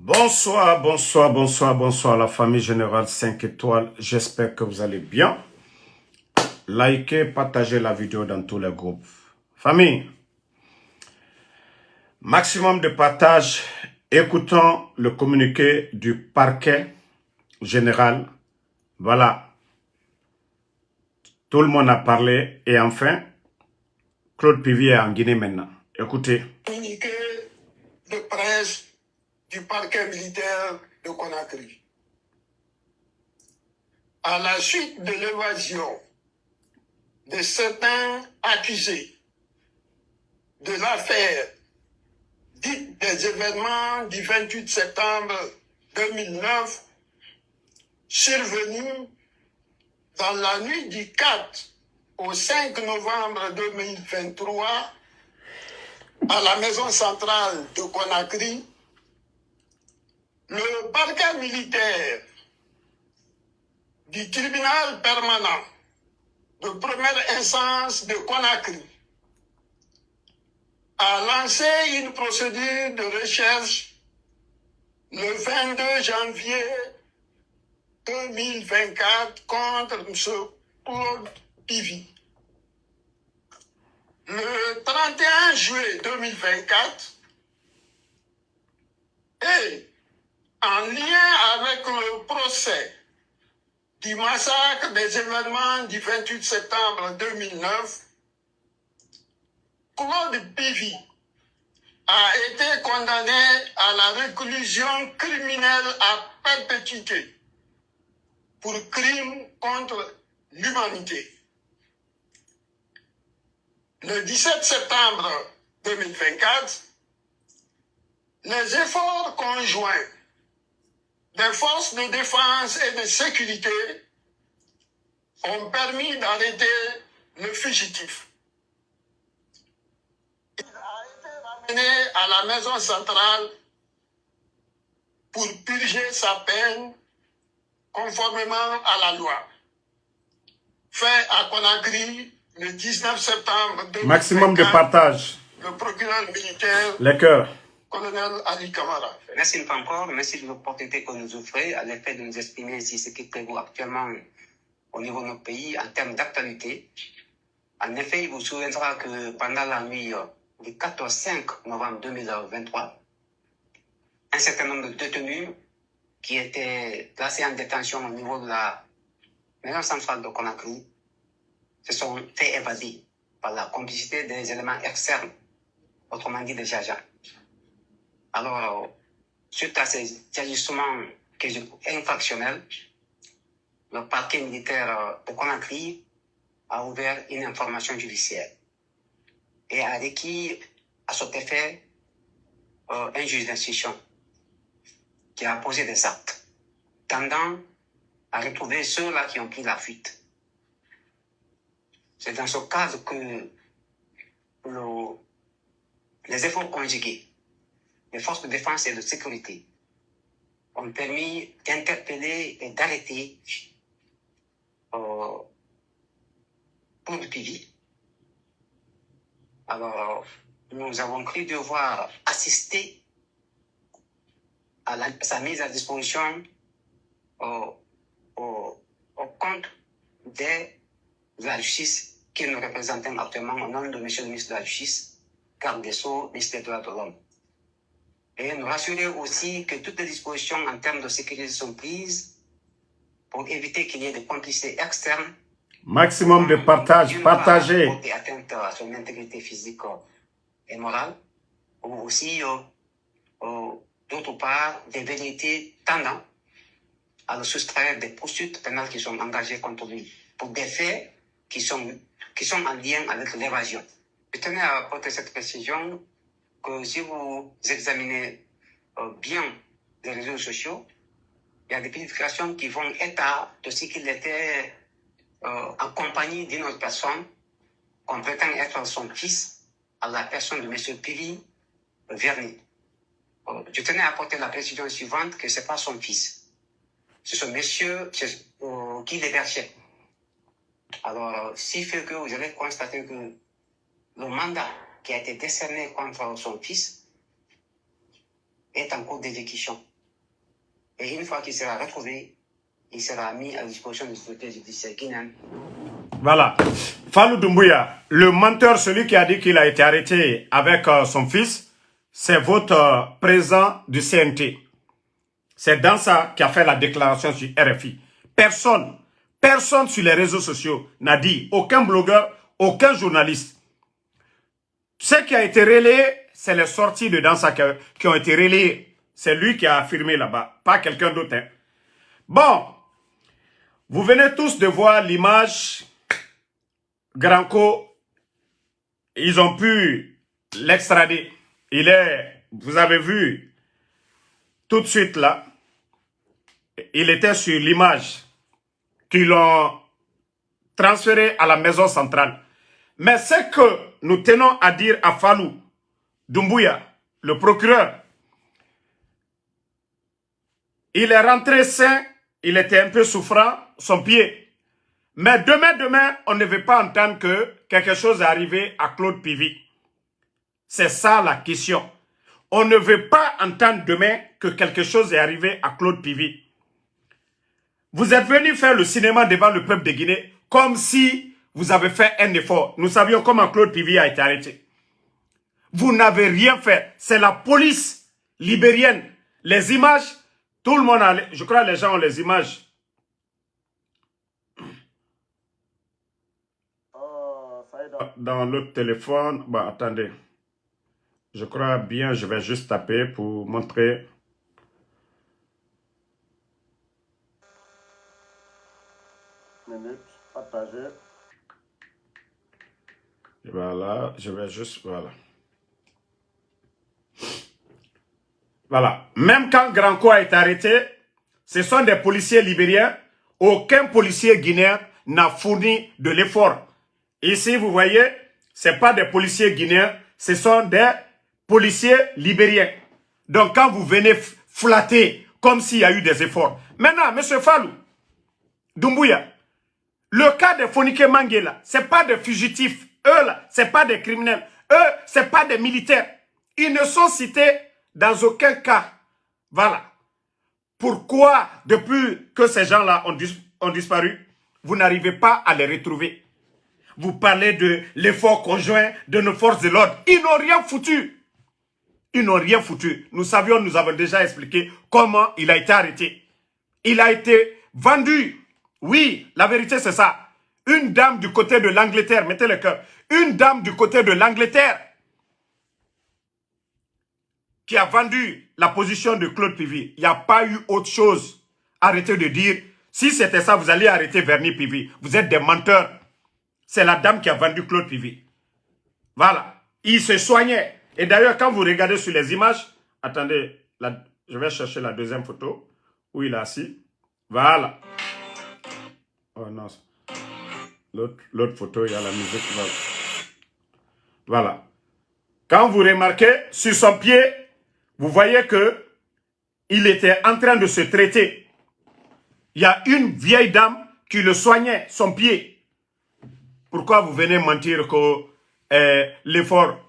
Bonsoir, bonsoir, bonsoir, bonsoir la famille Générale 5 étoiles. J'espère que vous allez bien. Likez, partagez la vidéo dans tous les groupes. Famille, maximum de partage. Écoutons le communiqué du parquet général. Voilà. Tout le monde a parlé. Et enfin, Claude Pivier est en Guinée maintenant. Écoutez. Communiqué de presse du parquet militaire de Conakry. À la suite de l'évasion de certains accusés de l'affaire dite des événements du 28 septembre 2009, survenus dans la nuit du 4 au 5 novembre 2023 à la maison centrale de Conakry, le parquet militaire du tribunal permanent de première instance de Conakry a lancé une procédure de recherche le 22 janvier 2024 contre M. Claude Pivier. Le 31 juillet 2024, et en lien avec le procès du massacre des événements du 28 septembre 2009, Claude Pivier a été condamné à la réclusion criminelle à perpétuité pour crime contre l'humanité. Le 17 septembre 2024, les efforts conjoints des forces de défense et de sécurité ont permis d'arrêter le fugitif. Il a été ramené à la maison centrale pour purger sa peine conformément à la loi. Fait à Conakry le 19 septembre 2024. Maximum de partage. Le procureur militaire, Les cœurs. colonel Ali Kamara. Merci une fois encore, merci de l'opportunité que nous offrez à l'effet de nous exprimer ici ce qui prévaut actuellement au niveau de notre pays en termes d'actualité. En effet, il vous souviendra que pendant la nuit du 4 au 5 novembre 2023, un certain nombre de détenus qui étaient placés en détention au niveau de la maison centrale de Conakry se sont fait évader par la complicité des éléments externes, autrement dit des agents. Alors, suite à ces agissements infractionnels, le parquet militaire de Conakry a ouvert une information judiciaire et a requis à cet effet un juge d'instruction qui a posé des actes tendant à retrouver ceux-là qui ont pris la fuite. C'est dans ce cadre que les efforts conjugués des forces de défense et de sécurité ont permis d'interpeller et d'arrêter Claude Pivier. Alors, nous avons cru devoir assister à sa mise à disposition au compte de la justice qui nous représentent actuellement au nom de M. le ministre de la Justice, garde des Sceaux, ministre des droits de l'homme. Et nous rassurer aussi que toutes les dispositions en termes de sécurité sont prises pour éviter qu'il y ait des complicités externes. Maximum de partage, partagez. Pour des atteintes à son intégrité physique et morale, ou aussi, d'autre part, des vérités tendant à le soustraire des poursuites pénales qui sont engagées contre lui, pour des faits qui sont en lien avec l'évasion. Je tenais à apporter cette précision que si vous examinez bien les réseaux sociaux, il y a des publications qui font état de ce qu'il était en compagnie d'une autre personne qu'on prétend être son fils, à la personne de M. Pivier Verny. Je tenais à apporter la précision suivante que ce n'est pas son fils. C'est ce monsieur qui l'hébergeait. Alors, si fait que vous allez constater que le mandat qui a été décerné contre son fils est en cours d'exécution. Et une fois qu'il sera retrouvé, il sera mis à disposition des autorités judiciaires guinéennes. Voilà. Fallou Doumbouya, le menteur, celui qui a dit qu'il a été arrêté avec son fils, c'est votre président du CNT. C'est dans ça qui a fait la déclaration sur RFI. Personne sur les réseaux sociaux n'a dit, aucun blogueur, aucun journaliste. Ce qui a été relayé, c'est les sorties de Dansa qui ont été relayées. C'est lui qui a affirmé là-bas, pas quelqu'un d'autre. Hein. Bon, vous venez tous de voir l'image. Granco, ils ont pu l'extrader. Vous avez vu, tout de suite là, il était sur l'image qu'ils l'ont transféré à la maison centrale. Mais ce que nous tenons à dire à Fallou Doumbouya, le procureur, il est rentré sain, il était un peu souffrant, son pied. Mais demain, on ne veut pas entendre que quelque chose est arrivé à Claude Pivy. C'est ça la question. On ne veut pas entendre demain que quelque chose est arrivé à Claude Pivy. Vous êtes venu faire le cinéma devant le peuple de Guinée comme si vous avez fait un effort. Nous savions comment Claude Pivy a été arrêté. Vous n'avez rien fait. C'est la police libérienne. Les images, tout le monde a... Je crois que les gens ont les images. Dans l'autre téléphone. Bon, attendez. Je crois bien, je vais juste taper pour montrer. Minute, partager. Voilà, je vais juste, voilà. Voilà. Même quand Granco a été arrêté, ce sont des policiers libériens. Aucun policier guinéen n'a fourni de l'effort. Ici, vous voyez, ce n'est pas des policiers guinéens, ce sont des policiers libériens. Donc, quand vous venez flatter, comme s'il y a eu des efforts. Maintenant, M. Fallou Doumbouya, le cas de Fonike Mangela, ce n'est pas des fugitifs. Eux, là, ce n'est pas des criminels. Eux, ce n'est pas des militaires. Ils ne sont cités dans aucun cas. Voilà. Pourquoi, depuis que ces gens-là ont disparu, vous n'arrivez pas à les retrouver? Vous parlez de l'effort conjoint de nos forces de l'ordre. Ils n'ont rien foutu. Ils n'ont rien foutu. Nous savions, nous avons déjà expliqué comment il a été arrêté. Il a été vendu. Oui, la vérité c'est ça. Une dame du côté de l'Angleterre, mettez le cœur. Une dame du côté de l'Angleterre qui a vendu la position de Claude Pivy. Il n'y a pas eu autre chose. Arrêtez de dire, si c'était ça, vous allez arrêter Verny Pivy. Vous êtes des menteurs. C'est la dame qui a vendu Claude Pivy. Voilà. Il se soignait. Et d'ailleurs, quand vous regardez sur les images, attendez, je vais chercher la deuxième photo où il est assis. Voilà. Oh non. L'autre photo, il y a la musique. Voilà. Quand vous remarquez, sur son pied, vous voyez que il était en train de se traiter. Il y a une vieille dame qui le soignait, son pied. Pourquoi vous venez mentir que l'effort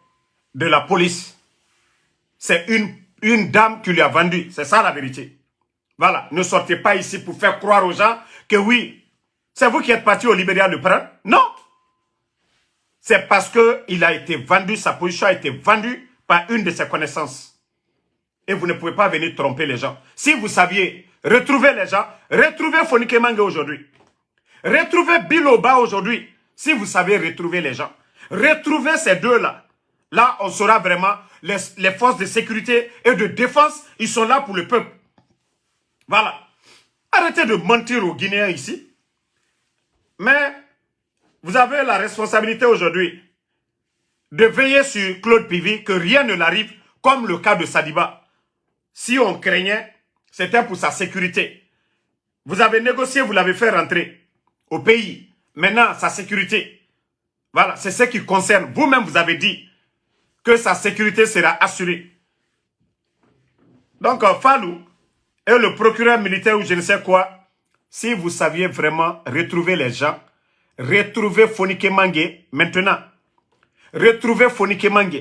de la police, c'est une dame qui lui a vendu. C'est ça la vérité. Voilà. Ne sortez pas ici pour faire croire aux gens que oui, c'est vous qui êtes parti au Libéria le prendre. Non. C'est parce qu'il a été vendu, sa position a été vendue par une de ses connaissances. Et vous ne pouvez pas venir tromper les gens. Si vous saviez retrouver les gens, retrouvez Fonike Mange aujourd'hui. Retrouvez Biloba aujourd'hui. Si vous savez retrouver les gens. Retrouvez ces deux-là. Là, on saura vraiment les forces de sécurité et de défense, ils sont là pour le peuple. Voilà. Arrêtez de mentir aux Guinéens ici. Mais vous avez la responsabilité aujourd'hui de veiller sur Claude Pivy, que rien ne l'arrive, comme le cas de Sadiba. Si on craignait, c'était pour sa sécurité. Vous avez négocié, vous l'avez fait rentrer au pays. Maintenant, sa sécurité. Voilà, c'est ce qui concerne. Vous-même, vous avez dit que sa sécurité sera assurée. Donc, Fallou et le procureur militaire ou je ne sais quoi, si vous saviez vraiment retrouver les gens, retrouver Fonike Mange maintenant. Retrouver Fonike Mange.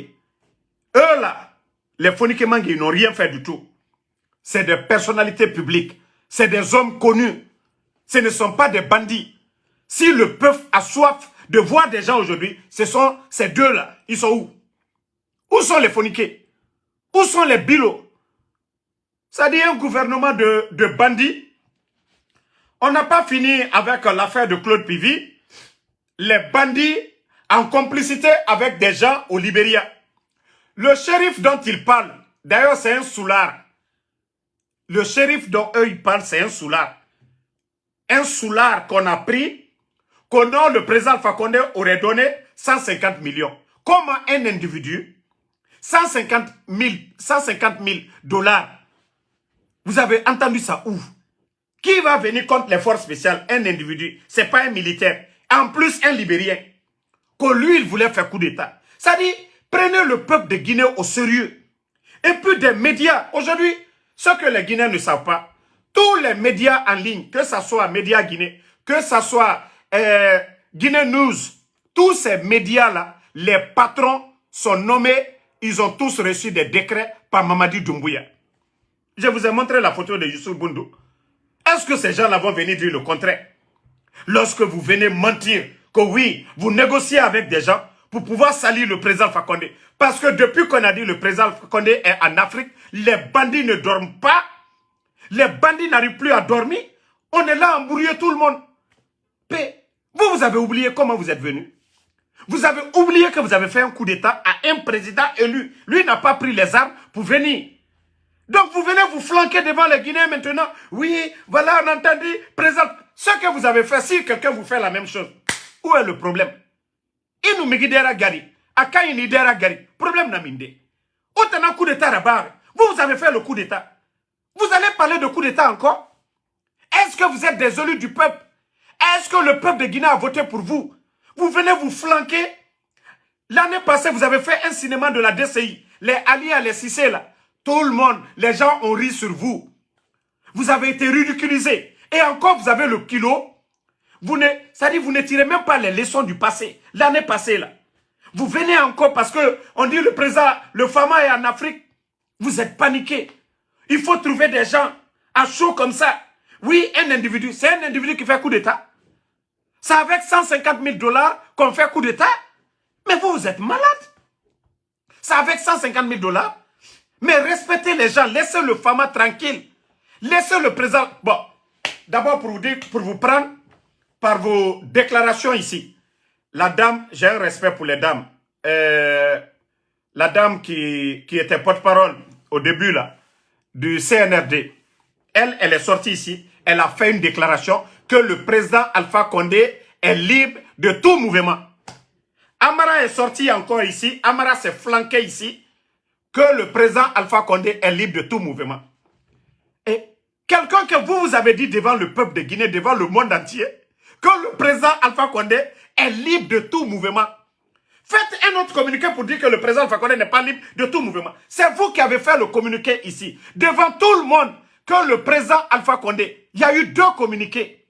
Eux là, les Fonike Mange, ils n'ont rien fait du tout. c'est des personnalités publiques, c'est des hommes connus. Ce ne sont pas des bandits. Si le peuple a soif de voir des gens aujourd'hui, ce sont ces deux-là. Ils sont où? Où sont les phoniqués? Où sont les bilots? Ça dit un gouvernement de bandits. On n'a pas fini avec l'affaire de Claude Pivy. Les bandits en complicité avec des gens au Libéria. Le shérif dont ils parlent, d'ailleurs c'est un soulard. Le shérif dont eux ils parlent, c'est un soulard. Un soulard qu'on a pris, qu'au nom le président Alpha Condé aurait donné 150 millions. Comment un individu, 150 000 dollars, vous avez entendu ça où? Qui va venir contre les forces spéciales? Un individu, c'est pas un militaire. En plus, un Libérien. Que lui, il voulait faire coup d'État. Ça dit, prenez le peuple de Guinée au sérieux. Et puis des médias. Aujourd'hui, ce que les Guinéens ne savent pas, tous les médias en ligne, que ce soit Média Guinée, que ce soit Guinée News, tous ces médias-là, les patrons sont nommés, ils ont tous reçu des décrets par Mamadi Doumbouya. Je vous ai montré la photo de Youssouf Boundou. Est-ce que ces gens-là vont venir dire le contraire? Lorsque vous venez mentir que oui, vous négociez avec des gens pour pouvoir salir le président Alpha Condé. Parce que depuis qu'on a dit le président Alpha Condé est en Afrique, les bandits ne dorment pas. Les bandits n'arrivent plus à dormir. On est là à embrouiller tout le monde. Vous avez oublié comment vous êtes venu. Vous avez oublié que vous avez fait un coup d'État à un président élu. Lui n'a pas pris les armes pour venir. Donc vous venez vous flanquer devant les Guinéens maintenant. Oui, voilà, on a entendu, président. Ce que vous avez fait, si quelqu'un vous fait la même chose, où est le problème? Il nous megidera gari. Aka inidera gari. Problème n'a minde. Autant un coup d'État là-bas. Vous avez fait le coup d'État. Vous allez parler de coup d'État encore? Est-ce que vous êtes des élus du peuple? Est-ce que le peuple de Guinée a voté pour vous? Vous venez vous flanquer. L'année passée, vous avez fait un cinéma de la DCI. Les Alia, les Cissé là. Tout le monde, les gens ont ri sur vous. Vous avez été ridiculisés. Et encore, vous avez le kilo. C'est-à-dire, vous ne tirez même pas les leçons du passé. L'année passée, là. Vous venez encore parce que on dit le président, le Fama est en Afrique. Vous êtes paniqués. Il faut trouver des gens à chaud comme ça. Oui, un individu. C'est un individu qui fait coup d'État. C'est avec 150 000 dollars qu'on fait coup d'État. Mais vous êtes malade. C'est avec 150 000 dollars. Mais respectez les gens, laissez le Fama tranquille. Laissez le président... Bon, d'abord pour vous prendre par vos déclarations ici. La dame, j'ai un respect pour les dames. La dame qui était porte-parole au début là, du CNRD. Elle est sortie ici. Elle a fait une déclaration que le président Alpha Condé est libre de tout mouvement. Amara est sorti encore ici. Amara s'est flanqué ici. Que le président Alpha Condé est libre de tout mouvement. Et quelqu'un que vous avez dit devant le peuple de Guinée, devant le monde entier, que le président Alpha Condé est libre de tout mouvement. Faites un autre communiqué pour dire que le président Alpha Condé n'est pas libre de tout mouvement. C'est vous qui avez fait le communiqué ici, devant tout le monde, que le président Alpha Condé, il y a eu 2 communiqués,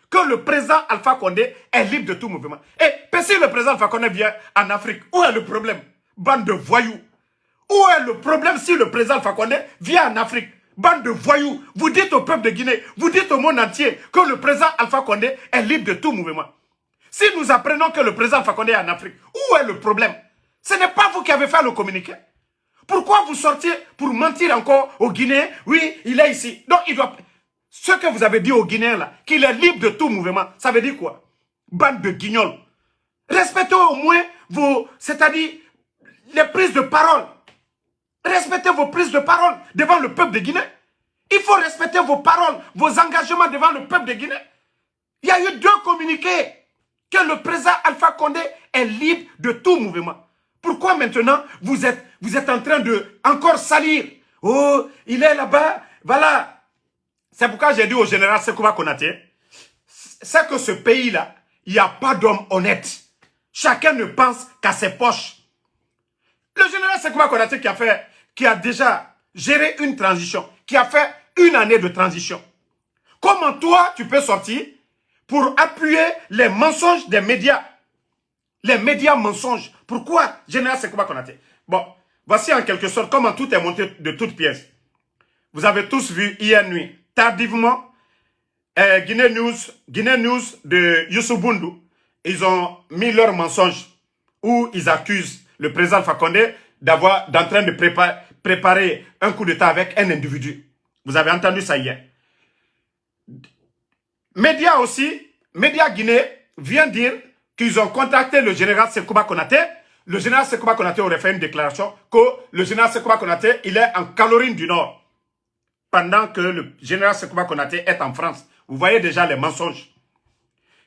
que le président Alpha Condé est libre de tout mouvement. Et si le président Alpha Condé vient en Afrique, où est le problème? Bande de voyous. Où est le problème si le président Alpha Condé vient en Afrique? Bande de voyous. Vous dites au peuple de Guinée, vous dites au monde entier que le président Alpha Condé est libre de tout mouvement. Si nous apprenons que le président Alpha Condé est en Afrique, où est le problème? Ce n'est pas vous qui avez fait le communiqué. Pourquoi vous sortiez pour mentir encore aux Guinéens? Oui, il est ici. Donc il doit... Ce que vous avez dit aux Guinéens là, qu'il est libre de tout mouvement, ça veut dire quoi? Bande de guignols. Respectez au moins vos... C'est-à-dire les prises de parole. Respectez vos prises de parole devant le peuple de Guinée. Il faut respecter vos paroles, vos engagements devant le peuple de Guinée. Il y a eu 2 communiqués que le président Alpha Condé est libre de tout mouvement. Pourquoi maintenant vous êtes en train de encore salir? Oh, il est là-bas, voilà. C'est pourquoi j'ai dit au général Sekouba Konaté, c'est que ce pays-là, il n'y a pas d'homme honnête. Chacun ne pense qu'à ses poches. Le général Sekouba Konaté qui a déjà géré une transition, qui a fait une année de transition. Comment toi, tu peux sortir pour appuyer les mensonges des médias? Les médias mensonges. Pourquoi, général Sekouba Konaté? Bon, voici en quelque sorte comment tout est monté de toutes pièces. vous avez tous vu hier nuit, tardivement, Guinée News de Youssou Boundou, ils ont mis leur mensonge où ils accusent le président Fakonde d'en train de préparer un coup d'État avec un individu. Vous avez entendu ça hier. Média aussi, Média Guinée vient dire qu'ils ont contacté le général Sekouba Konaté. Le général Sekouba Konaté aurait fait une déclaration que le général Sekouba Konaté, il est en Cameroun du Nord. Pendant que le général Sekouba Konaté est en France. Vous voyez déjà les mensonges.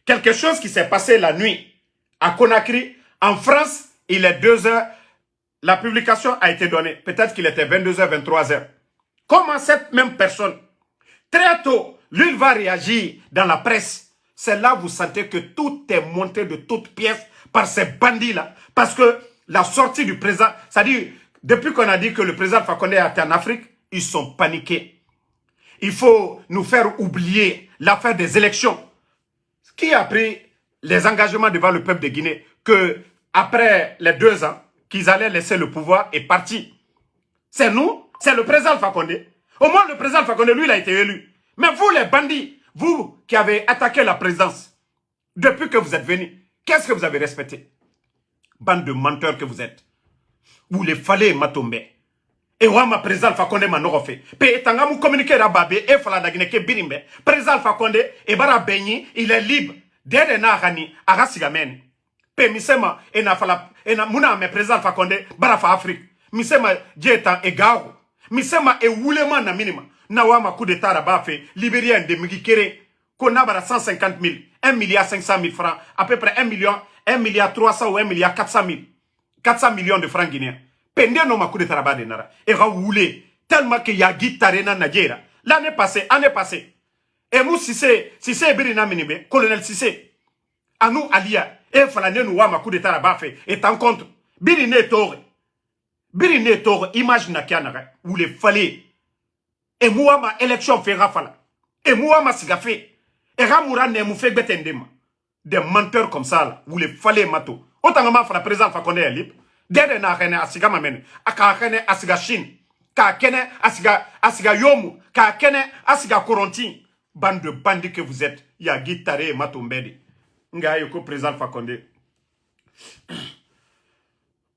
Quelque chose qui s'est passé la nuit à Conakry. En France, il est 2 heures. La publication a été donnée. Peut-être qu'il était 22h, 23h. Comment cette même personne, très tôt, lui, il va réagir dans la presse. C'est là que vous sentez que tout est monté de toutes pièces par ces bandits-là. Parce que la sortie du président, c'est-à-dire, depuis qu'on a dit que le président Fakonde était en Afrique, ils sont paniqués. Il faut nous faire oublier l'affaire des élections. Qui a pris les engagements devant le peuple de Guinée que après les 2 ans, qu'ils allaient laisser le pouvoir est parti. C'est nous, c'est le président Fakonde. Au moins le président Fakonde, lui, il a été élu. Mais vous, les bandits, vous qui avez attaqué la présidence, depuis que vous êtes venus, qu'est-ce que vous avez respecté? Bande de menteurs que vous êtes. Vous les fallait matombe. Et wama président Fakonde manorofe. Pe etanga mu communiquer rababé et fala dagine ke birimbe. Président Fakonde e bara benyi, il est libre. Dede na gani agasigamen. Pe misema ena fala ena muna me président Fakonde bara fa Afrique. Misema djeta e gawo. Misema e wulema na minima. Na wama coup d'état rabafe libérien de mugikere ko nabara 150 000, 1 milliard 500 000 francs, à peu près 1 milliard 300 ou 1 milliard 400 000. 400 millions de francs guinéens. Pendant nos coup d'état rabat de nara. Et raoulé tellement que y a guitare na Nigeria. L'année passée. Et nous Sissé Birina Minibe, colonel Sissé. À nous alia et falané nous wama coup d'état rabat fait est en contre. Birine tore, imagine na kianara où les fallait. Et moi ma élection fait rafala. Et moi ma sigafé. Et Ramoura ne mou fait betendema. Des menteurs comme ça là, où les fallait mato. Autant que ma fera président Fakonde est libre. Dede na rene asiga mamene. Aka rene asiga Chine. Ka kene asiga yomu. Ka kene asiga koronti. Bande de bandits que vous êtes. Ya guitare et matombedi. Nga yoko président Fakonde.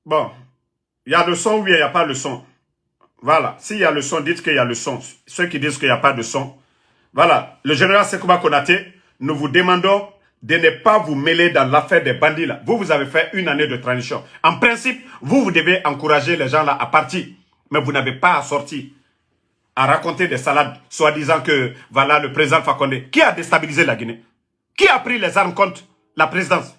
Bon. Il y a le son ou il n'y a pas le son. Voilà. S'il y a le son, dites qu'il y a le son. Ceux qui disent qu'il n'y a pas de son. Voilà. Le général Sekouba Konaté, nous vous demandons de ne pas vous mêler dans l'affaire des bandits là. Vous avez fait 1 année de transition. En principe, vous devez encourager les gens là à partir. Mais vous n'avez pas à sortir, à raconter des salades, soi-disant que, voilà, le président Fakonde. Qui a déstabilisé la Guinée? Qui a pris les armes contre la présidence?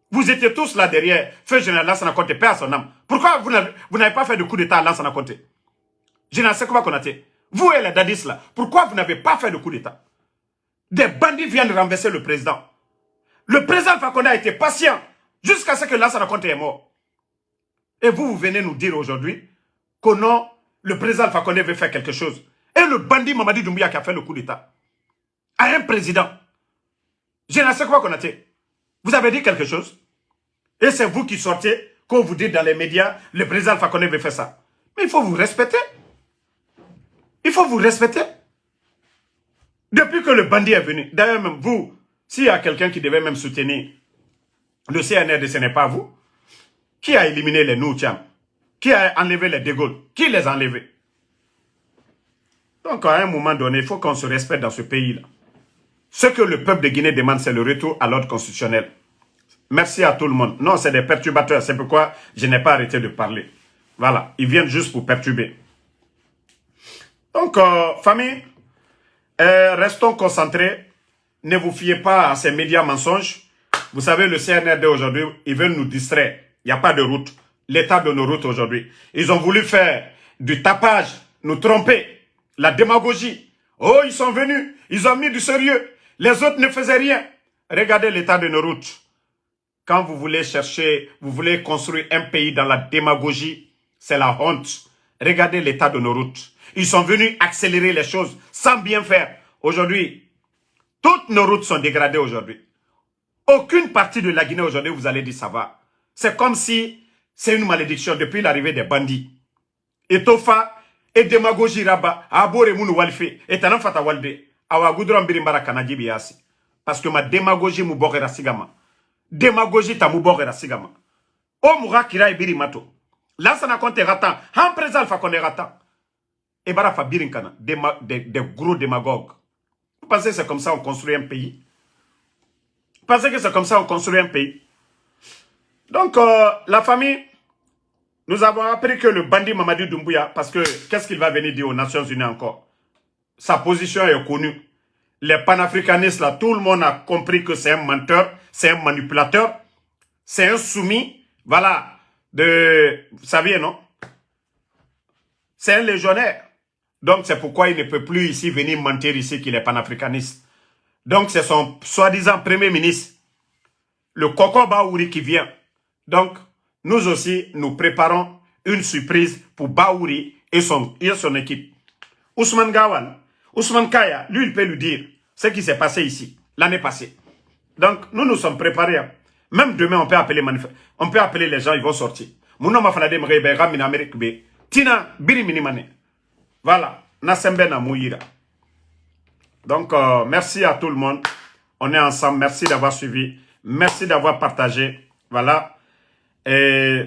Vous étiez tous là derrière. Feu général Lansana Conté, paix à son âme. Pourquoi vous n'avez pas fait de coup d'état à Lansana Conté? Général Sekouba Konaté, vous et les dadis là, pourquoi vous n'avez pas fait de coup d'état? Des bandits viennent renverser le président. Le président Fakonde a été patient jusqu'à ce que Lansana Conté est mort. Et vous venez nous dire aujourd'hui que non, le président Fakonde veut faire quelque chose. Et le bandit Mamadi Doumbouya qui a fait le coup d'état à un président. Général Sekouba Konaté, vous avez dit quelque chose? Et c'est vous qui sortez, quand vous dites dans les médias, le président Fakonde veut faire ça. Mais il faut vous respecter. Il faut vous respecter. Depuis que le bandit est venu, d'ailleurs même vous, s'il y a quelqu'un qui devait même soutenir le CNRD, ce n'est pas vous. Qui a éliminé les Noutiam? Qui a enlevé les De Gaulle? Qui les a enlevés? Donc à un moment donné, il faut qu'on se respecte dans ce pays-là. Ce que le peuple de Guinée demande, c'est le retour à l'ordre constitutionnel. Merci à tout le monde. Non, c'est des perturbateurs. C'est pourquoi je n'ai pas arrêté de parler. Voilà, ils viennent juste pour perturber. Donc, famille, restons concentrés. Ne vous fiez pas à ces médias mensonges. Vous savez, le CNRD aujourd'hui, ils veulent nous distraire. Il n'y a pas de route. L'état de nos routes aujourd'hui. Ils ont voulu faire du tapage, nous tromper, la démagogie. Oh, ils sont venus, ils ont mis du sérieux. Les autres ne faisaient rien. Regardez l'état de nos routes. Quand vous voulez chercher, vous voulez construire un pays dans la démagogie, c'est la honte. Regardez l'état de nos routes. Ils sont venus accélérer les choses sans bien faire. Aujourd'hui, toutes nos routes sont dégradées aujourd'hui. Aucune partie de la Guinée aujourd'hui, vous allez dire ça va. C'est comme si c'est une malédiction depuis l'arrivée des bandits. Et Tofa, et démagogie raba abore munu walfe et tanan fata walde awa goudron birimbara kanaji biasi parce que ma démagogie mu bokera sigama démagogie ta mu bokera sigama o muga kira ibiri mato là ça n'a compté ratan en présent fa connaît ratan et bara fa birinkana des gros démagogues. Vous pensez que c'est comme ça on construit un pays? Vous pensez que c'est comme ça on construit un pays? Donc la famille, nous avons appris que le bandit Mamadi Doumbouya, parce que qu'est-ce qu'il va venir dire aux Nations Unies encore? Sa position est connue. Les panafricanistes, là, tout le monde a compris que c'est un menteur, c'est un manipulateur, c'est un soumis, voilà, vous saviez, non? C'est un légionnaire. Donc, c'est pourquoi il ne peut plus ici venir mentir ici qu'il est panafricaniste. Donc, c'est son soi-disant premier ministre, le Koko Baouri qui vient. Donc, nous aussi, nous préparons une surprise pour Baouri et son équipe. Ousmane Gawal, Ousmane Kaya, lui, il peut lui dire ce qui s'est passé ici, l'année passée. Donc, nous nous sommes préparés. Même demain, on peut appeler les gens, ils vont sortir. Mounoma Falade Mrebe, Ramin Amérique B. Tina, Biri Minimane. Voilà. Nasembe na Mouira. Donc, merci à tout le monde. On est ensemble. Merci d'avoir suivi. Merci d'avoir partagé. Voilà. Et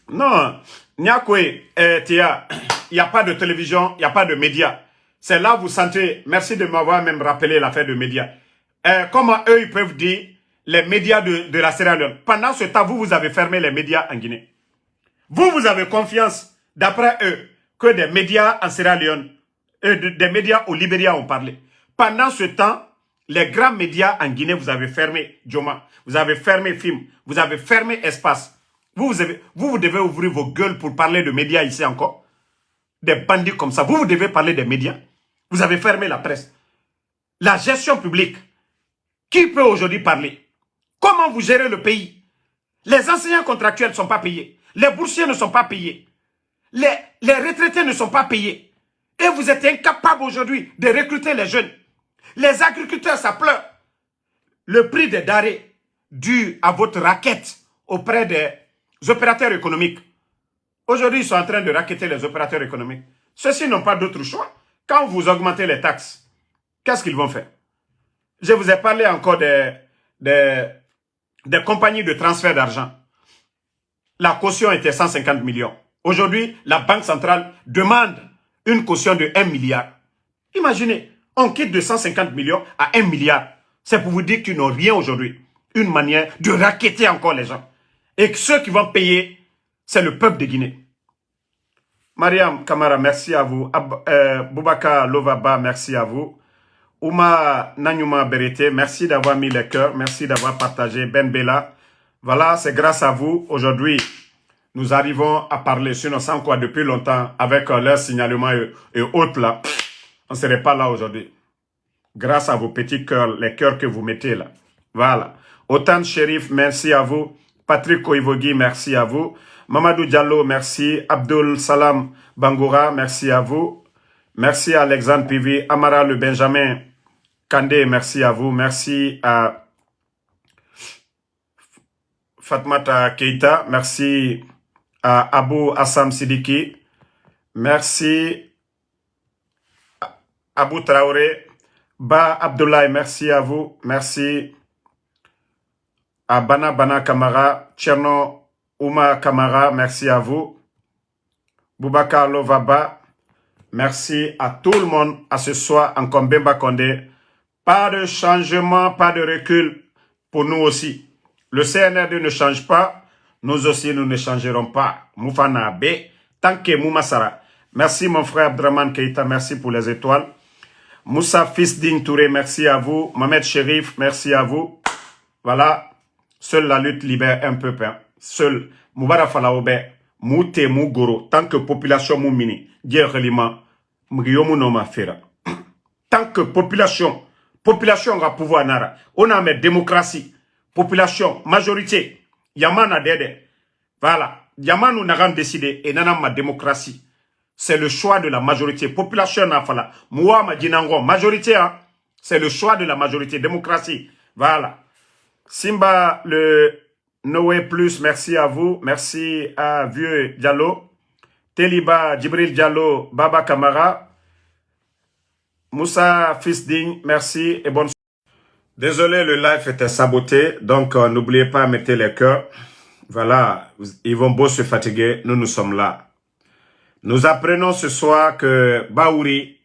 non, il n'y a pas de télévision, il n'y a pas de médias. C'est là vous sentez, merci de m'avoir même rappelé l'affaire de médias. Comment eux, ils peuvent dire les médias de la Sierra Leone. Pendant ce temps, vous avez fermé les médias en Guinée. Vous avez confiance, d'après eux, que des médias en Sierra Leone, des médias au Libéria ont parlé. Pendant ce temps, les grands médias en Guinée, vous avez fermé Joma, vous avez fermé Film, vous avez fermé Espace. Vous devez ouvrir vos gueules pour parler de médias ici encore. Des bandits comme ça. Vous devez parler des médias. Vous avez fermé la presse. La gestion publique. Qui peut aujourd'hui parler? Comment vous gérez le pays? Les enseignants contractuels ne sont pas payés. Les boursiers ne sont pas payés. Les retraités ne sont pas payés. Et vous êtes incapable aujourd'hui de recruter les jeunes. Les agriculteurs, ça pleure. Le prix des denrées dû à votre raquette auprès des opérateurs économiques. Aujourd'hui, ils sont en train de racketter les opérateurs économiques. Ceux-ci n'ont pas d'autre choix. Quand vous augmentez les taxes, qu'est-ce qu'ils vont faire? Je vous ai parlé encore des compagnies de transfert d'argent. La caution était 150 millions. Aujourd'hui, la Banque centrale demande une caution de 1 milliard. Imaginez, on quitte de 150 millions à 1 milliard. C'est pour vous dire qu'ils n'ont rien aujourd'hui. Une manière de racketter encore les gens. Et que ceux qui vont payer, c'est le peuple de Guinée. Mariam Kamara, merci à vous. Boubaka Lovaba, merci à vous. Ouma Nanyuma Berete, merci d'avoir mis les cœurs. Merci d'avoir partagé. Ben Bella. Voilà, c'est grâce à vous. Aujourd'hui, nous arrivons à parler. Sinon, sans quoi, depuis longtemps, avec leurs signalements et autres là, on ne serait pas là aujourd'hui. Grâce à vos petits cœurs, les cœurs que vous mettez là. Voilà. Otan Sherif, merci à vous. Patrick Koivogi, merci à vous. Mamadou Diallo, merci. Abdul Salam Bangoura, merci à vous. Merci à Alexandre Pivi. Amara le Benjamin Kandé, merci à vous. Merci à Fatmata Keita. Merci à Abou Assam Sidiki. Merci à Abou Traoré. Ba Abdoulaye, merci à vous. Merci à Bana Kamara. Tcherno Ouma Kamara, merci à vous. Boubacar Lovaba, merci à tout le monde à ce soir en Kombemba Condé. Pas de changement, pas de recul pour nous aussi. Le CNRD ne change pas, nous aussi nous ne changerons pas. Moufana B, tant que Moumassara. Merci mon frère Abdraman Keita, merci pour les étoiles. Moussa Fisding Touré, merci à vous. Mohamed Sherif, merci à vous. Voilà, seule la lutte libère un peuple. Seul, Moubara Falaobe, Mouté Mougoro, tant que population Moumini, Dierelima, Mriyomu Noma Fera. Tant que population va pouvoir nara. On a mis démocratie, population, majorité, Yamana Dede. Voilà, Yamanu n'a décidé et nana ma démocratie. C'est le choix de la majorité. Population n'a fala. Mouama Dinango, majorité, hein. C'est le choix de la majorité, démocratie. Voilà. Simba, le Noé Plus, merci à vous. Merci à Vieux Diallo. Teliba, Djibril Diallo, Baba Kamara, Moussa Fisding, merci et bonne soirée. Désolé, le live était saboté, donc n'oubliez pas, mettez les cœurs. Voilà, ils vont beau se fatiguer, nous sommes là. Nous apprenons ce soir que Baouri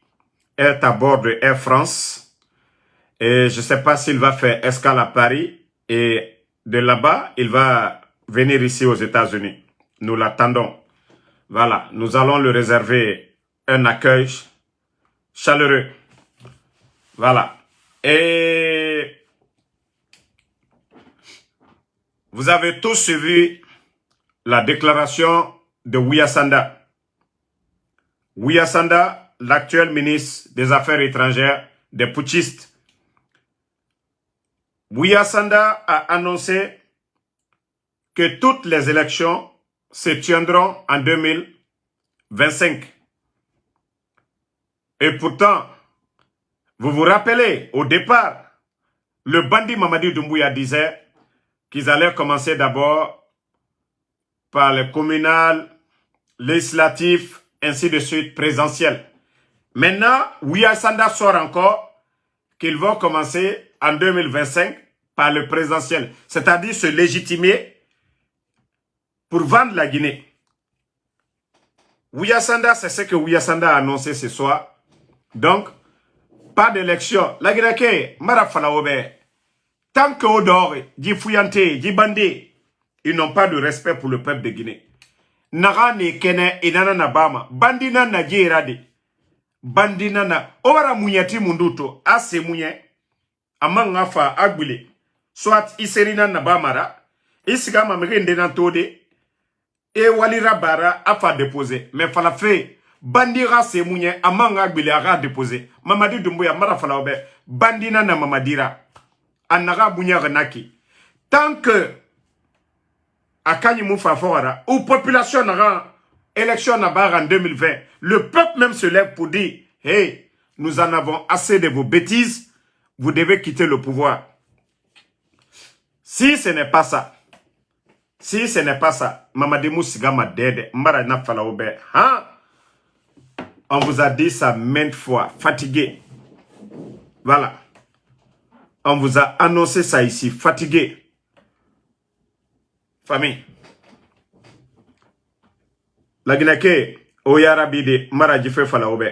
est à bord de Air France. Et je ne sais pas s'il va faire escale à Paris. Et de là-bas, il va venir ici aux États-Unis. Nous l'attendons. Voilà, nous allons lui réserver un accueil chaleureux. Voilà. Et vous avez tous suivi la déclaration de Ouya Sanda. Ouya Sanda, l'actuel ministre des Affaires étrangères des putschistes. Ouya Sanda a annoncé que toutes les élections se tiendront en 2025. Et pourtant, vous vous rappelez, au départ, le bandit Mamadi Doumbouya disait qu'ils allaient commencer d'abord par les communales, législatives, ainsi de suite, présidentielles. Maintenant, Ouya Sanda sort encore qu'ils vont commencer en 2025 par le présidentiel, c'est-à-dire se légitimer pour vendre la Guinée. Ouya Sanda, c'est ce que Ouya Sanda a annoncé ce soir. Donc, pas d'élection. La Guinée, Marafalaobe, tant que Odor, dit Fouillante, dit Bandé, ils n'ont pas de respect pour le peuple de Guinée. Narane Kene et Nana Nabama, Bandina na Djerade, Bandina na, Owara Mouniati Munduto, Ase Mounien, Amangafa Agbile, soit Iserina Nabamara, Isigama Merendena Tode, et Walira Bara a fait déposer. Mais fala fait, Bandira se Mounien, Amanga Agbile a déposé. Mamadi Doumbouya Marafalaobe, Bandina na Mamadira, Anara Bounia Renaki. Tant que Akani Moufa Fora, ou population n'aura élection en 2020, le peuple même se lève pour dire, hey, nous en avons assez de vos bêtises, vous devez quitter le pouvoir. Si ce n'est pas ça, Mamadi Moussigama Dede, Mbara Nafalaobe, hein? On vous a dit ça maintes fois, fatigué. Voilà. On vous a annoncé ça ici, fatigué. Famille. La Guinée, Oyarabide, Maradjife Falaobe.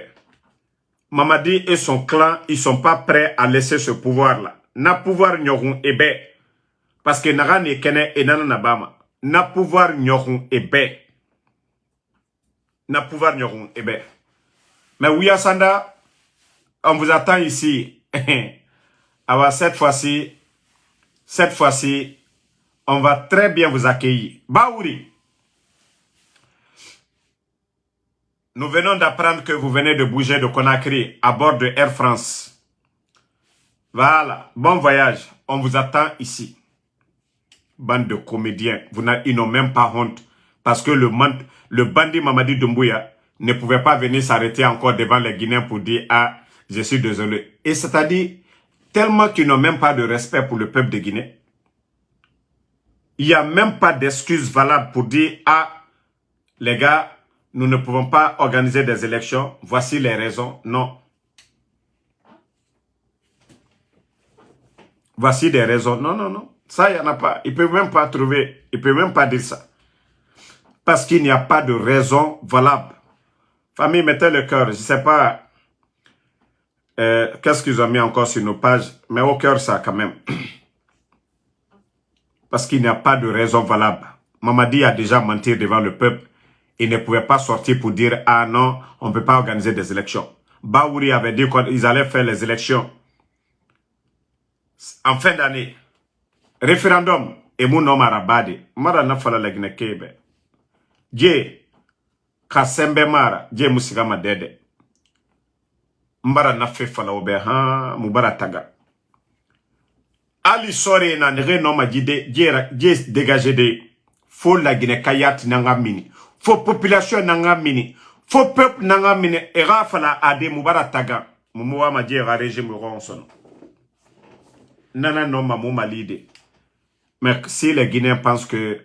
Mamadi et son clan, ils sont pas prêts à laisser ce pouvoir-là. Na pouvoir nyorun ebe. Parce que Naran et Kene et Nana Nabama. Na pouvoir nyorun ebe. Na pouvoir nyorun ebe. Mais Ouya Sanda, on vous attend ici. Alors cette fois-ci, on va très bien vous accueillir. Baouri, nous venons d'apprendre que vous venez de bouger de Conakry à bord de Air France. Voilà, bon voyage. On vous attend ici. Bande de comédiens, ils n'ont même pas honte. Parce que le bandit Mamadi Doumbouya ne pouvait pas venir s'arrêter encore devant les Guinéens pour dire « Ah, je suis désolé ». Et c'est-à-dire, tellement qu'ils n'ont même pas de respect pour le peuple de Guinée. Il n'y a même pas d'excuse valable pour dire « Ah, les gars, nous ne pouvons pas organiser des élections. Voici les raisons. » Non. Voici des raisons. Non, non, non. Ça, il n'y en a pas. Ils ne peuvent même pas trouver. Ils ne peuvent même pas dire ça. Parce qu'il n'y a pas de raison valable. Famille, mettez le cœur. Je ne sais pas qu'est-ce qu'ils ont mis encore sur nos pages. Mais au cœur, ça quand même. Parce qu'il n'y a pas de raison valable. Mamadi a déjà menti devant le peuple. Il ne pouvait pas sortir pour dire « Ah non, on ne peut pas organiser des élections ». Baouri avait dit qu'ils allaient faire les élections en fin d'année. Référendum. Et mon nom arabade. Mara na fala la Guinée Kebe. Dje. Kasembe mara. Dje musigama dede. Mbara na fe fala obe. Ha. Mubara taga. Ali sore na nere no majide. Dje dégagé de. Faut la Guinée kayat nanga mini. Faut population nanga mini. Faut peuple nanga mini. Era fala ade mubara taga. Mumuwa ma dje ra régime ronson. Nana no mamu malide. Mais si les Guinéens pensent que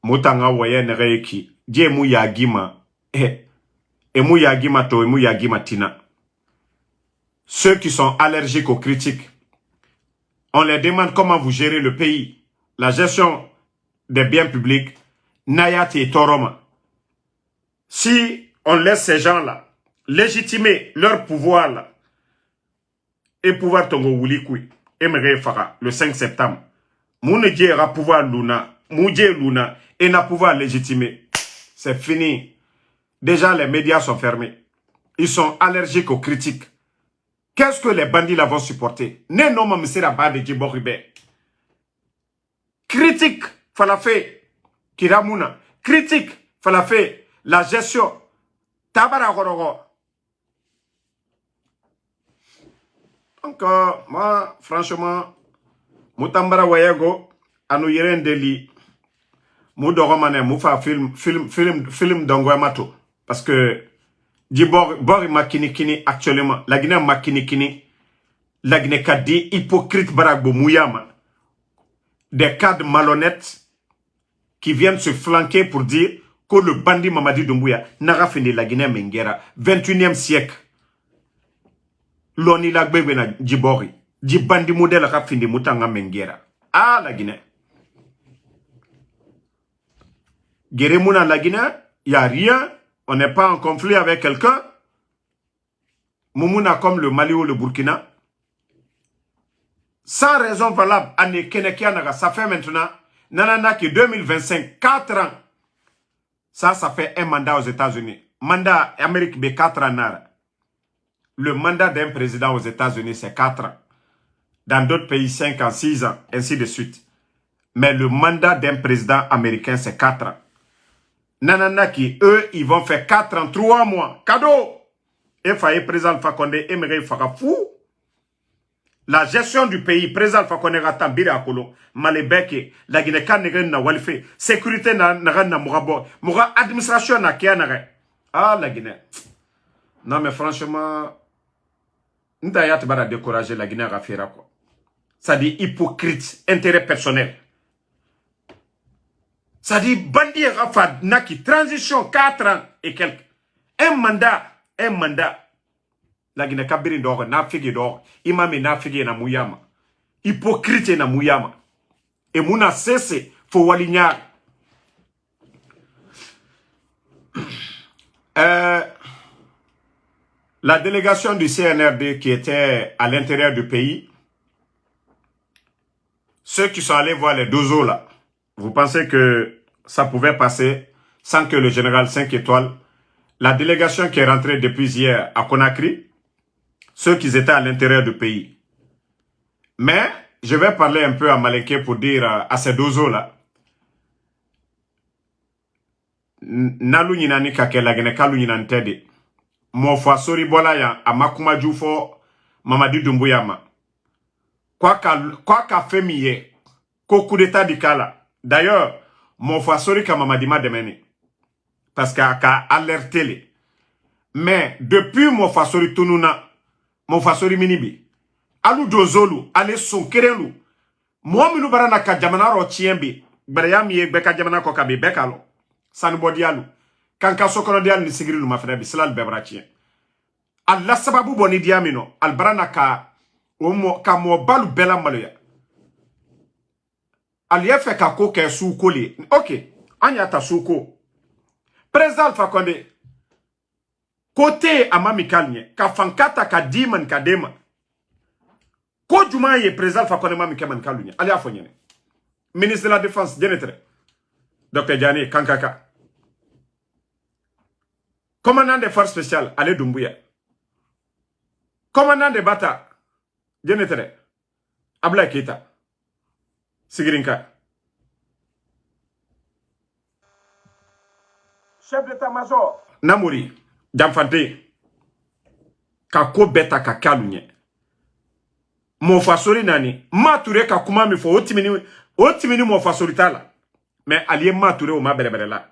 Moutanga Waye Nereiki, Djemou Yagima, Et mou yagi mato, et mou yagi matina. Ceux qui sont allergiques aux critiques, on leur demande comment vous gérez le pays, la gestion des biens publics, Nayati et Toroma. Si on laisse ces gens-là légitimer leur pouvoir là, et pouvoir tongo wulikui, et fara le 5 septembre, Moune aura pouvoir Luna, Moudje Luna, et n'a pouvoir légitimer. C'est fini. Déjà, les médias sont fermés. Ils sont allergiques aux critiques. Qu'est-ce que les bandits là vont supporter? Ne non ma misera ba de Djiboribe. Critique, fala fait. Kiramuna. Critique, fala fait. La gestion. Tabara Gorogo. Donc, moi, franchement, Moutambara Wayago, Anou Yeren Deli, Moudoromane, Moufa film d'Angouamato. Parce que, Djibori Makini actuellement, la Guinée Makini, la Guinée Kadi, hypocrite Baragbo Mouyama. Des cadres malhonnêtes qui viennent se flanquer pour dire que le bandit Mamadi Doumbouya n'a fini la Guinée Menguera, 21e siècle. L'oni la gbebe na Djibori. Djibandi modèle a fini Moutanga Menguera. Ah, la Guinée. Guéremouna la Guinée, il n'y a rien. On n'est pas en conflit avec quelqu'un. Moumouna comme le Mali ou le Burkina. Sans raison valable, ça fait maintenant, nanana qui 2025, 4 ans. Ça fait un mandat aux États-Unis. Mandat Amérique, B 4 ans. Le mandat d'un président aux États-Unis, c'est 4 ans. Dans d'autres pays, 5 ans, 6 ans, ainsi de suite. Mais le mandat d'un président américain, c'est 4 ans. Nanana qui, eux, ils vont faire 4 ans, 3 mois. Cadeau! Et Faye, président Alpha Condé, Emery Fara fou. La gestion du pays, président Alpha Condé, Ratambiri Akolo, Malebeke, la Guinée-Can, na Walife, sécurité na Mourabo, Moura administration na Kianare. Ah, la Guinée. Non, mais franchement, Ndayat va décourager la Guinée à faire quoi. Ça dit hypocrite, intérêt personnel. Ça dit bandit Rafad Naki, transition 4 ans et quelques. Un mandat. La Guinée Kabiri d'or, na figi d'or, imame na figi na Mouyama. Hypocrite na Mouyama. Et mouna cesse, faut walignar. La délégation du CNRD qui était à l'intérieur du pays, ceux qui sont allés voir les dozos là, vous pensez que ça pouvait passer sans que le général 5 étoiles, la délégation qui est rentrée depuis hier à Conakry, ceux qui étaient à l'intérieur du pays. Mais je vais parler un peu à Malinké pour dire à ces dozos là, Nalu Ninani Kake la Genekalu Ninantede. Mon foi sori bola ya amakuma jufo Mamadi Doumbouya. Quoi qu'a fait miye, ko coup d'état dikala. D'ailleurs, mon foi sori ka Mamadi ma demeni. Parce qu'a alerté les. Mais depuis mon foi sori tununa, mon foi sori minibi. Alu dozolu, ale son kerelu. Moi minu barana ka jamana ro tiembi. Brayam ye beka jamana ko kabe bekalo. Sanbodialu. Kanka sokono dial ni sigiri luma fene bi silal bebrachien. Allah sababu boni diamino albarana ka mo balu bela maloya. Aliye fe ka ko ke suko li. OK, anya ta suko. Président Alpha Condé côté amami kalnye ka fankata ka diman ka dema. Ko juma ye président Alpha Condé mami keman kalunye. Ali afonyene. Ministre de la Défense Genetre. Dr. Diané Kankaka. Commandant des forces spéciales, Ale Doumbouya. Commandant des Bata, Genetere, Abla Keita, Sigirinka. Chef d'état-major, Namouri, Jamfante, Kako Beta Kakalunye. Mon fasori nani, Mature Kakuma mi fo otimini mon fasori tala. Mais allié Mature o ma bereberela.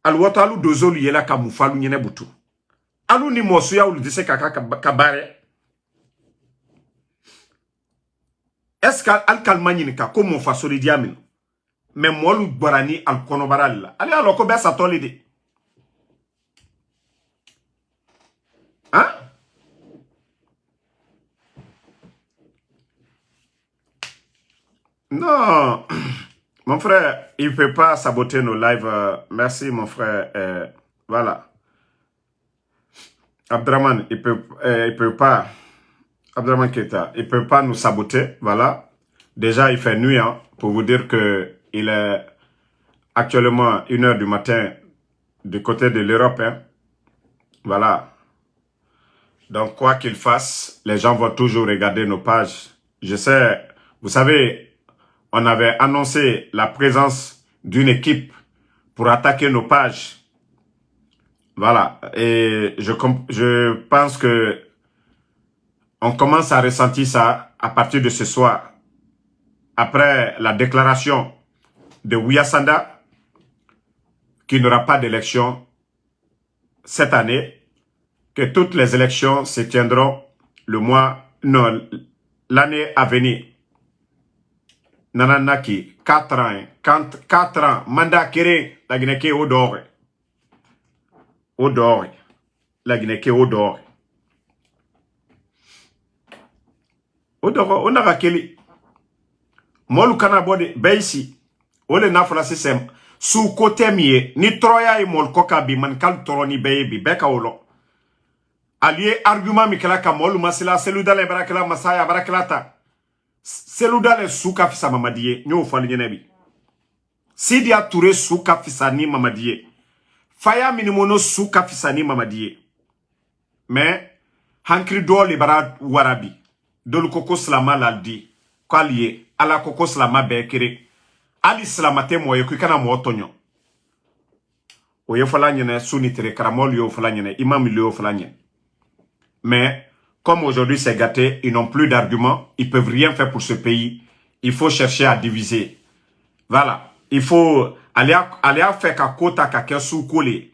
Alwata alu dozolu yela ka mufalu nyene butu. Alu ni mosu ya ulu dise kaka kabare. Est-ce qu'al kalmani ka ko mon fasoli diamino. Mais molu barani al konobaral la. Ali aloko be sa tolide. Non, mon frère, il ne peut pas saboter nos lives. Merci, mon frère. Voilà. Abdraman, il peut pas. Abdraman Keita, il peut pas nous saboter. Voilà. Déjà, il fait nuit, hein, pour vous dire que il est actuellement 1 h du matin du côté de l'Europe. Hein. Voilà. Donc, quoi qu'il fasse, les gens vont toujours regarder nos pages. Je sais, vous savez, on avait annoncé la présence d'une équipe pour attaquer nos pages. Voilà. Et je pense que on commence à ressentir ça à partir de ce soir. Après la déclaration de Ouyassanda, qu'il n'y aura pas d'élection cette année, que toutes les élections se tiendront l'année à venir. Nananaki, 4 ans, 4 ans, mandat kéré, la Guinée au dehors. Au dehors. La Guinée au dehors. Au dehors, on a kélé. Molu kana bode, beisi. Ole na fola système. Sous côté mié, ni troya et mol koka bi man kal toroni baby, beka olo. Allié argument mikela ka molu masila, selu dale barakela masaya barakelata. Selu dale souka fisa mamadiye, nyo fali nyenebi. Sidia Touré souka fisa ni mamadiye. Faya minimono souka fisa ni mamadiye. Mais, hankri do le bara warabi. Dolu koko slama laldi. Kwa liye, ala koko slama bekere. Ali slamate moye kukana mo tonyo. Oye fala nyene sunitere karamol yo fala nyene imam yo fala nyene. Mais comme aujourd'hui c'est gâté, ils n'ont plus d'arguments, ils peuvent rien faire pour ce pays. Il faut chercher à diviser. Voilà, il faut aller à faire kakota kakesu kole.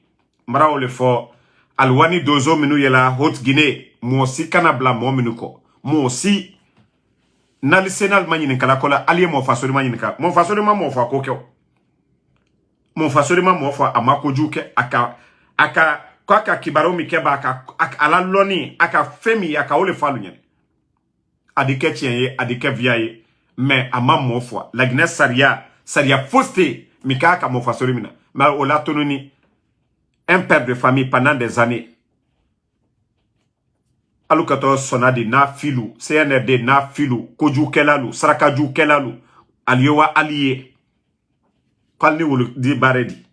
Mara ole fo alwani dozo minu yela Haute Guinée, mo si kanabla mo minuko. Mo si nali senal manyin kala kola aliye mo fasori manyin ka mo fasori ma mo fa kokyo mo fasori ma mo fa amako juke aka kwa kibaro mi keba aka ala loni aka femi aka ole falu nyane adike tienye adike viaye mais ama mo fa la Guinée saria foste mi ka aka mo fasori mina mais ola tononi un père de famille pendant des années. Alukato sonadi na filu, CNRD na filu, koju kelalu, sarakaju kelalu, aliyewa aliye. Kwalni wulu di baredi.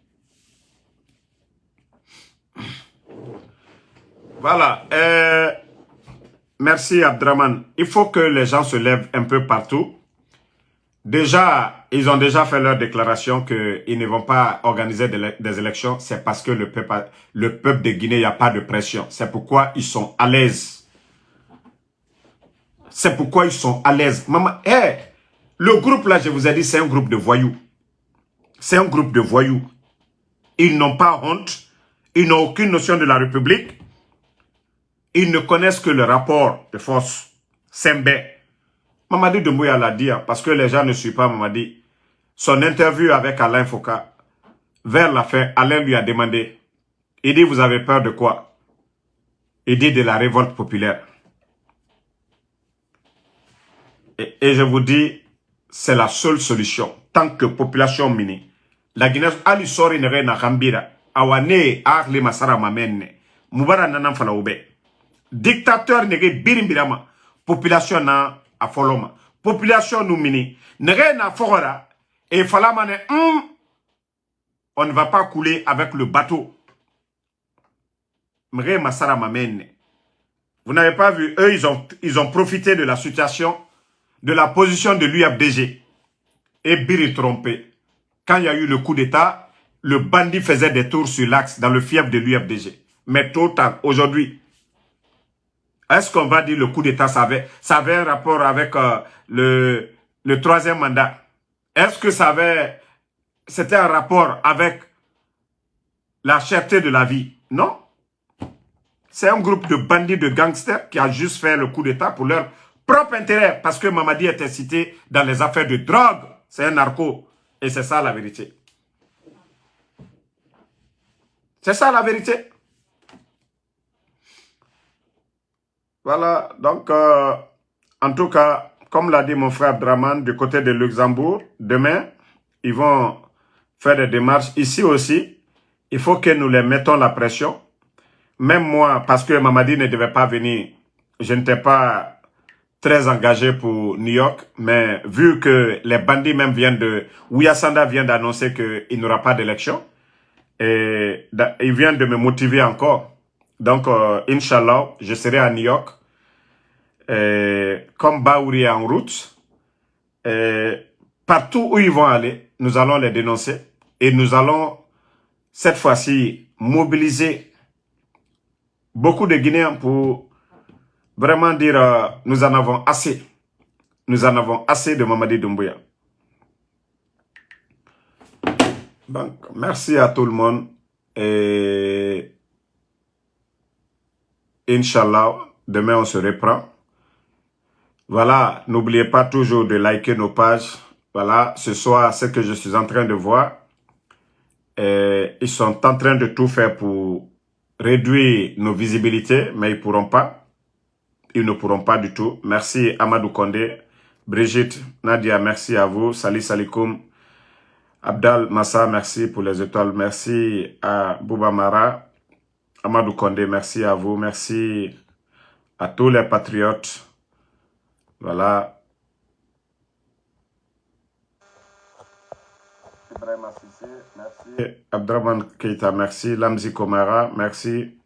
Voilà. Merci Abdraman. Il faut que les gens se lèvent un peu partout. Déjà, ils ont déjà fait leur déclaration qu'ils ne vont pas organiser des élections. C'est parce que le peuple de Guinée, il n'y a pas de pression. C'est pourquoi ils sont à l'aise. C'est pourquoi ils sont à l'aise. Maman, le groupe là, je vous ai dit, c'est un groupe de voyous. C'est un groupe de voyous. Ils n'ont pas honte. Ils n'ont aucune notion de la République. Ils ne connaissent que le rapport de force. Sembé. Mamadi Doumbouya l'a dit, parce que les gens ne suivent pas Mamadi. Son interview avec Alain Foucault, vers la fin, Alain lui a demandé, il dit, vous avez peur de quoi? Il dit de la révolte populaire. Et je vous dis, c'est la seule solution. Tant que population mini. La Guinée, Ali Sori ne na Gambira. Awane, Arle Masara Mamene. Moubara Nanan Falaoube. Dictateur nege birimbirama. Population na afoloma. Population nous mini. Nege na Fora. Et Falamane, on ne va pas couler avec le bateau. Mre Masara Mamene. Vous n'avez pas vu, eux, ils ont profité de la situation, de la position de l'UFDG. Et Biri trompé. Quand il y a eu le coup d'État, le bandit faisait des tours sur l'axe dans le fief de l'UFDG. Mais tout tard, aujourd'hui, est-ce qu'on va dire le coup d'État, ça avait un rapport avec le troisième mandat? Est-ce que c'était un rapport avec la cherté de la vie? Non. C'est un groupe de bandits, de gangsters qui a juste fait le coup d'État pour leur propre intérêt. Parce que Mamadi était cité dans les affaires de drogue. C'est un narco. Et c'est ça la vérité. C'est ça la vérité. Voilà. Donc, en tout cas, comme l'a dit mon frère Draman, du côté de Luxembourg, demain, ils vont faire des démarches. Ici aussi, il faut que nous les mettons la pression. Même moi, parce que Mamadi ne devait pas venir, je n'étais pas très engagé pour New York, mais vu que les bandits même viennent de... Ouyasanda vient d'annoncer qu'il n'y aura pas d'élection, et il vient de me motiver encore. Donc, Inch'Allah, je serai à New York. Comme Baouri est en route, partout où ils vont aller, nous allons les dénoncer. Et nous allons, cette fois-ci, mobiliser beaucoup de Guinéens pour vraiment dire nous en avons assez. Nous en avons assez de Mamadi Doumbouya. Donc, merci à tout le monde. Et Inch'Allah, demain on se reprend. Voilà, n'oubliez pas toujours de liker nos pages. Voilà, ce soir, ce que je suis en train de voir. Ils sont en train de tout faire pour réduire nos visibilités, mais ils ne pourront pas. Ils ne pourront pas du tout. Merci Amadou Kondé, Brigitte, Nadia, merci à vous. Salut Salikoum, Abdal Massa, merci pour les étoiles. Merci à Bouba Mara, Amadou Kondé, merci à vous. Merci à tous les patriotes. Voilà. Ibrahim Assissé, merci. Abdraman Keita, merci. Lamzi Komara, merci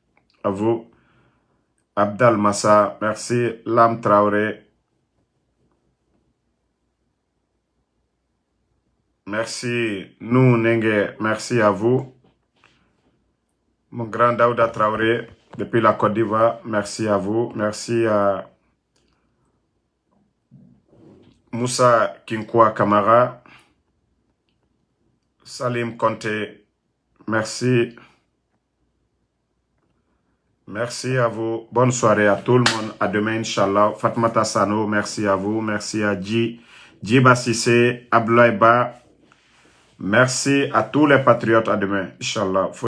à vous. Abdal Massa, merci. Lam Traoré, merci. Nou Nengue, merci à vous. Mon grand Daouda Traoré, depuis la Côte d'Ivoire, merci à vous. Merci à Moussa Kinkwa Kamara, Salim Conté, merci. Merci à vous. Bonne soirée à tout le monde. À demain, Inch'Allah. Fatmata Sano, merci à vous. Merci à Djiba Sissé, Abdoulaye Ba. Merci à tous les patriotes. À demain, Inch'Allah.